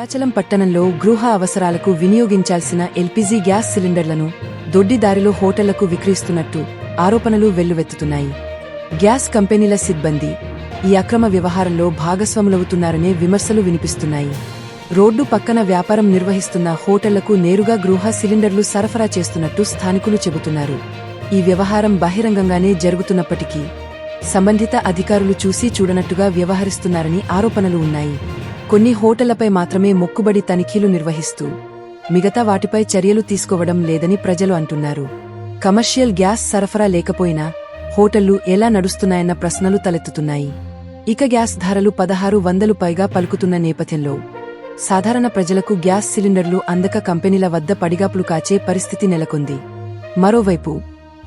భద్రాచలం పట్టణంలో గృహ అవసరాలకు వినియోగించాల్సిన ఎల్పీజీ గ్యాస్ సిలిండర్లను దొడ్డిదారిలో హోటళ్లకు విక్రయిస్తున్నట్టు ఆరోపణలు వెల్లువెత్తుతున్నాయి. గ్యాస్ కంపెనీల సిబ్బంది ఈ అక్రమ వ్యవహారంలో భాగస్వాములవుతున్నారనే విమర్శలు వినిపిస్తున్నాయి. రోడ్డు పక్కన వ్యాపారం నిర్వహిస్తున్న హోటళ్లకు నేరుగా గృహ సిలిండర్లు సరఫరా చేస్తున్నట్టు స్థానికులు చెబుతున్నారు. ఈ వ్యవహారం బహిరంగంగానే జరుగుతున్నప్పటికీ సంబంధిత అధికారులు చూసి చూడనట్టుగా వ్యవహరిస్తున్నారని ఆరోపణలు ఉన్నాయి. కొన్ని హోటళ్లపై మాత్రమే మొక్కుబడి తనిఖీలు నిర్వహిస్తూ మిగతా వాటిపై చర్యలు తీసుకోవడం లేదని ప్రజలు అంటున్నారు. కమర్షియల్ గ్యాస్ సరఫరా లేకపోయినా హోటళ్లు ఎలా నడుస్తున్నాయన్న ప్రశ్నలు తలెత్తుతున్నాయి. ఇక గ్యాస్ ధరలు 1600 పైగా పలుకుతున్న నేపథ్యంలో సాధారణ ప్రజలకు గ్యాస్ సిలిండర్లు అందక కంపెనీల వద్ద పడిగాపులు కాచే పరిస్థితి నెలకొంది. మరోవైపు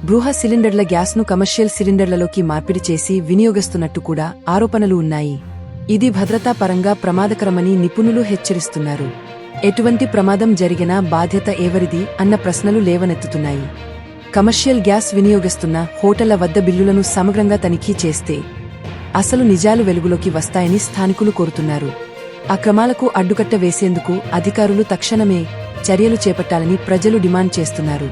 గృహ సిలిండర్ల గ్యాస్ను కమర్షియల్ సిలిండర్లలోకి మార్పిడి చేసి వినియోగిస్తున్నట్టు కూడా ఆరోపణలు ఉన్నాయి. ఇది భద్రతా పరంగా ప్రమాదకరమని నిపుణులు హెచ్చరిస్తున్నారు. ఎటువంటి ప్రమాదం జరిగినా బాధ్యత ఎవరిది అన్న ప్రశ్నలు లేవనెత్తుతున్నాయి. కమర్షియల్ గ్యాస్ వినియోగిస్తున్న హోటళ్ల వద్ద బిల్లులను సమగ్రంగా తనిఖీ చేస్తే అసలు నిజాలు వెలుగులోకి వస్తాయని స్థానికులు కోరుతున్నారు. అక్రమాలకు అడ్డుకట్ట వేసేందుకు అధికారులు తక్షణమే చర్యలు చేపట్టాలని ప్రజలు డిమాండ్ చేస్తున్నారు.